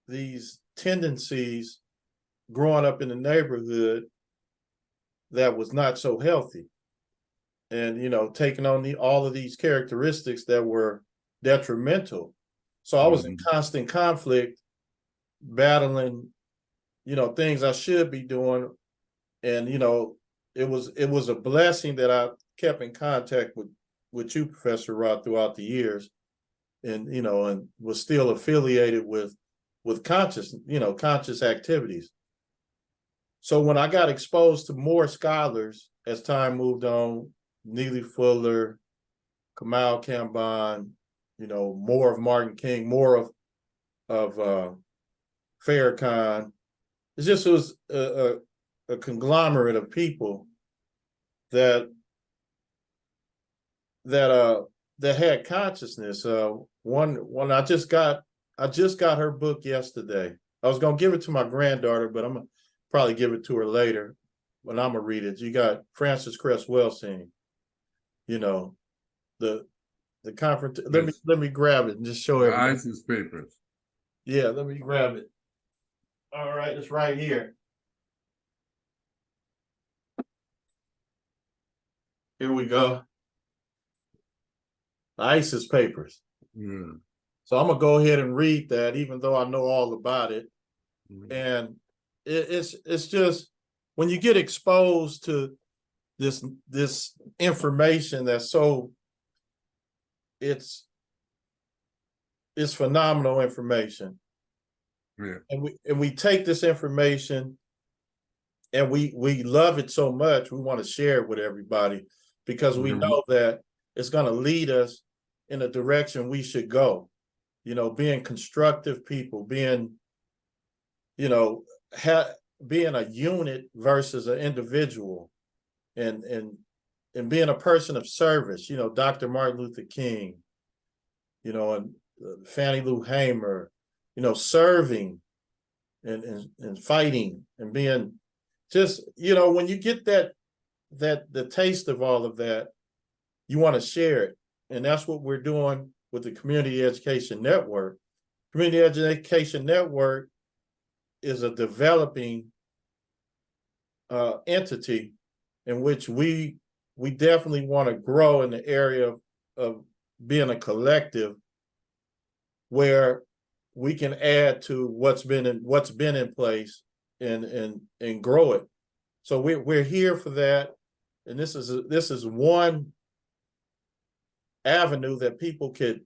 these tendencies growing up in the neighborhood that was not so healthy. And, taking on all of these characteristics that were detrimental. So I was in constant conflict, battling, things I should be doing. And, it was a blessing that I kept in contact with you, Professor Rahh, throughout the years, and and was still affiliated with conscious activities. So when I got exposed to more scholars as time moved on, Neely Fuller, Kamal Kamban, more of Martin King, more of Farrakhan, it just was a conglomerate of people that had consciousness. One I just got her book yesterday. I was gonna give it to my granddaughter, but I'm probably give it to her later, but I'm gonna read it. You got Francis Cress Welsing, you know, the conference. Let me grab it and just show The everybody. ISIS papers. Yeah, let me grab it. All right, it's right here. Here we go. The ISIS papers. Yeah. So I'm gonna go ahead and read that, even though I know all about it. Mhm. And it's just when you get exposed to this information that's so it's phenomenal information. Yeah. And we take this information and we love it so much, we want to share it with everybody because we know that it's going to lead us in a direction we should go. You know, being constructive people, being, you know, being a unit versus an individual, and being a person of service. You know, Dr. Martin Luther King, you know, and Fannie Lou Hamer, you know, serving and fighting and being just, you know, when you get the taste of all of that, you want to share it. And that's what we're doing with the Community Education Network. Community Education Network is a developing entity in which we definitely want to grow in the area of being a collective where we can add to what's been in place and grow it. So we're here for that, and this is one avenue that people could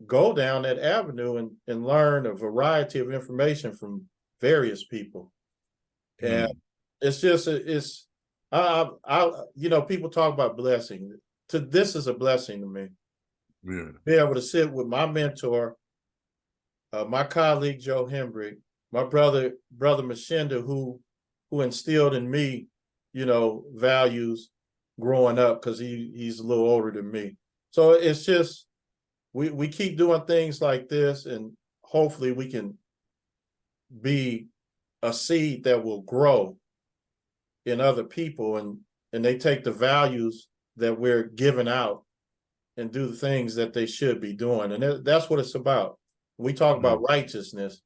go down that avenue and learn a variety of information from various people. And it's just I you know, people talk about blessing. This is a blessing to me. Yeah. Be able to sit with my mentor, my colleague Joe Hembrick, my brother Machinda, who instilled in me, you know, values growing up, because he's a little older than me. So it's just we keep doing things like this, and hopefully we can be a seed that will grow in other people, and they take the values that we're giving out and do the things that they should be doing. And that's what it's about. We talk about righteousness,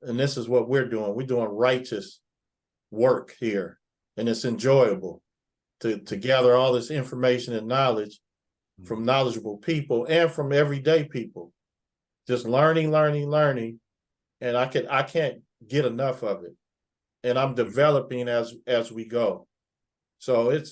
and this is what we're doing. We're doing righteous work here, and it's enjoyable to gather all this information and knowledge from knowledgeable people and from everyday people. Just learning, and I can't get enough of it. And I'm developing as we go. So it's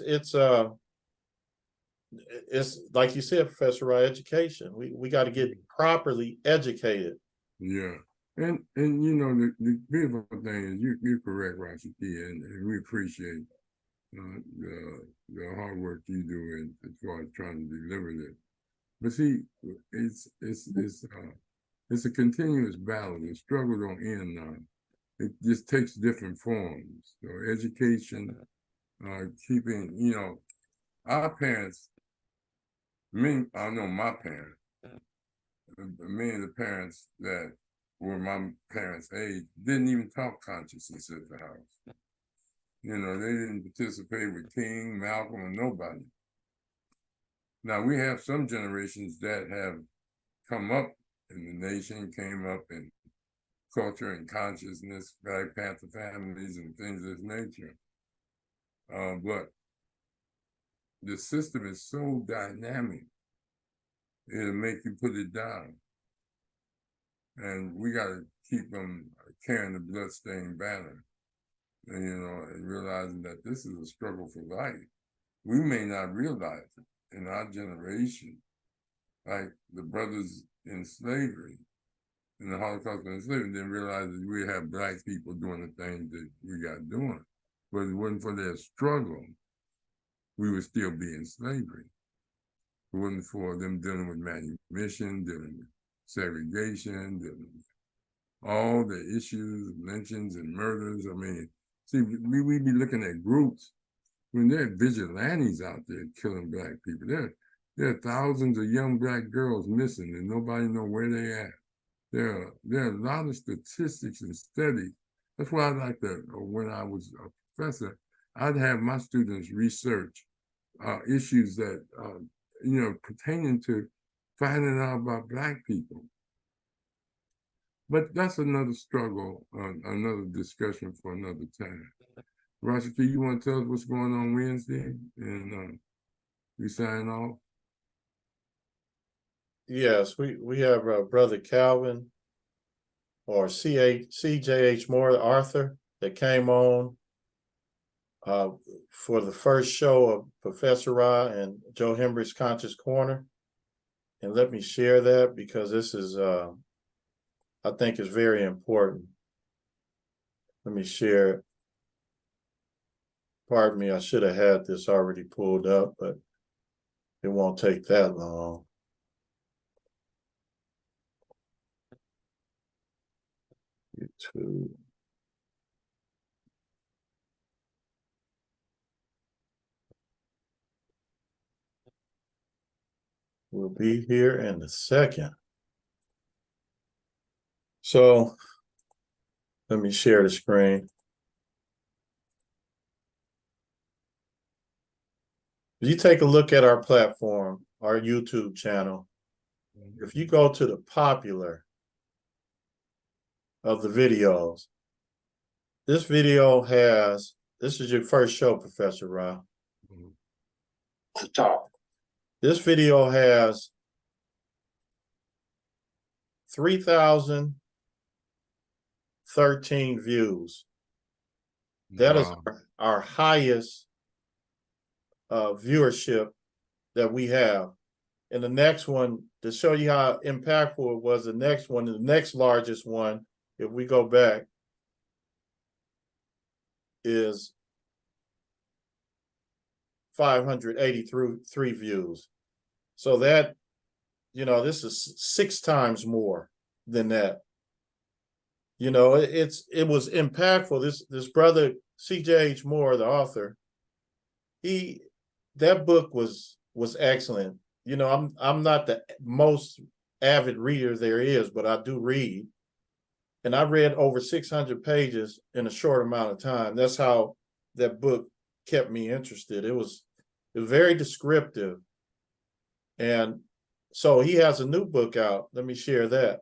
like you said, Professor Rahh, education. We got to get properly educated. Yeah. And you know, the beautiful thing is you're correct, Rashiki, and we appreciate the hard work you do as far as trying to deliver this. But see, it's a continuous battle. The struggle don't end now. It just takes different forms. So education, keeping, you know, our parents, I know my parents, many of the parents that were my parents' age didn't even talk consciousness at the house. You know, they didn't participate with King, Malcolm, or nobody. Now, we have some generations that have come up in the nation, came up in culture and consciousness, Black Panther families and things of this nature. But the system is so dynamic, it'll make you put it down. And we got to keep them carrying the bloodstained banner, and, you know, and realizing that this is a struggle for life. We may not realize it in our generation, like the brothers in slavery, in the Holocaust and slavery, didn't realize that we have Black people doing the things that we got doing. But if it wasn't for their struggle, we would still be in slavery. If it wasn't for them dealing with manumission, dealing with segregation, dealing with all the issues, lynchings and murders. I mean, see, we be looking at groups when there are vigilantes out there killing Black people. There are thousands of young Black girls missing and nobody know where they at. There are a lot of statistics and studies That's why I like that. When I was a professor, I'd have my students research issues that, pertaining to finding out about Black people. But that's another struggle, another discussion for another time. Roger, you want to tell us what's going on Wednesday? And we sign off? Yes, we have Brother Calvin or CJH Moore, Arthur, that came on for the first show of Professor Rahh and Joe Hembrick's Conscious Corner. And let me share that because this is, I think is very important. Let me share it. Pardon me, I should have had this already pulled up, but it won't take that long. YouTube. We'll be here in a second. So let me share the screen. If you take a look at our platform, our YouTube channel, if you go to the popular of the videos, this video has, this is your first show, Professor Rahh. This video has 3,013 views. That is our highest viewership that we have. And the next one, to show you how impactful it was, the next one, the next largest one, if we go back, is 583 views. So that, this is 6 times more than that. It was impactful. This brother CJH Moore, the author, that book was excellent. I'm not the most avid reader there is, but I do read. And I read over 600 pages in a short amount of time. That's how that book kept me interested. It was very descriptive. And so he has a new book out. Let me share that.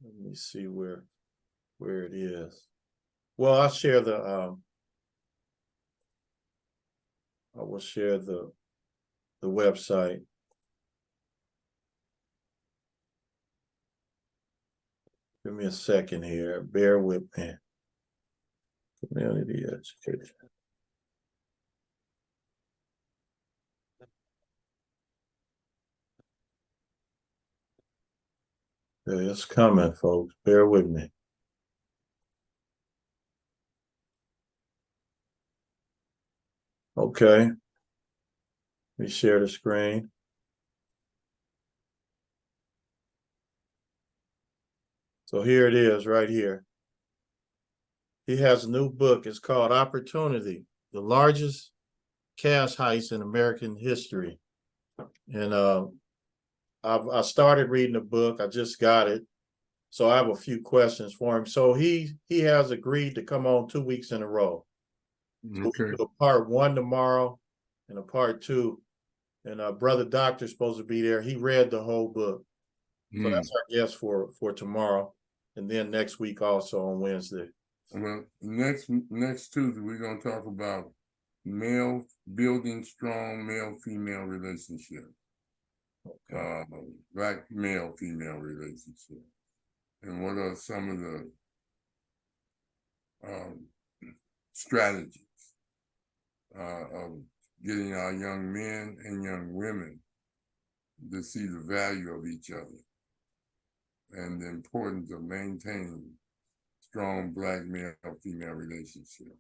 Let me see where it is. Well, I'll share the I will share the website. Give me a second here. Bear with me. Community education. Okay, it's coming, folks. Bear with me. Okay. Let me share the screen. So here it is right here. He has a new book. It's called Opportunity, the largest cash heist in American history. And I started reading the book. I just got it. So I have a few questions for him. So he has agreed to come on 2 weeks in a row. So Okay. we'll do a part 1 tomorrow and a part 2. And Brother Doctor's supposed to be there. He read the whole book. So that's our guest for tomorrow. And then next week also on Wednesday. Well, next Tuesday, we're going to talk about building strong male-female relationship. Okay. Black male-female relationship. And what are some of the strategies of getting our young men and young women to see the value of each other and the importance of maintaining strong Black male-female relationship.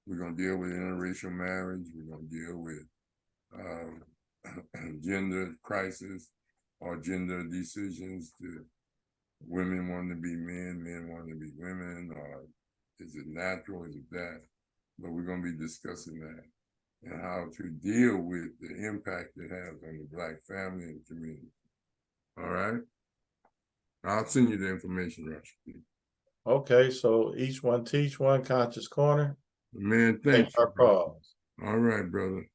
We're going to deal with interracial marriage. We're going to deal with gender crisis or gender decisions. Women want to be men, men want to be women, or is it natural, is it that? But we're going to be discussing that and how to deal with the impact it has on the Black family and community. All right? I'll send you the information, Rush. Okay, so each one teach one, Conscious Corner. Man, Take thank you. our cause. All right, brother.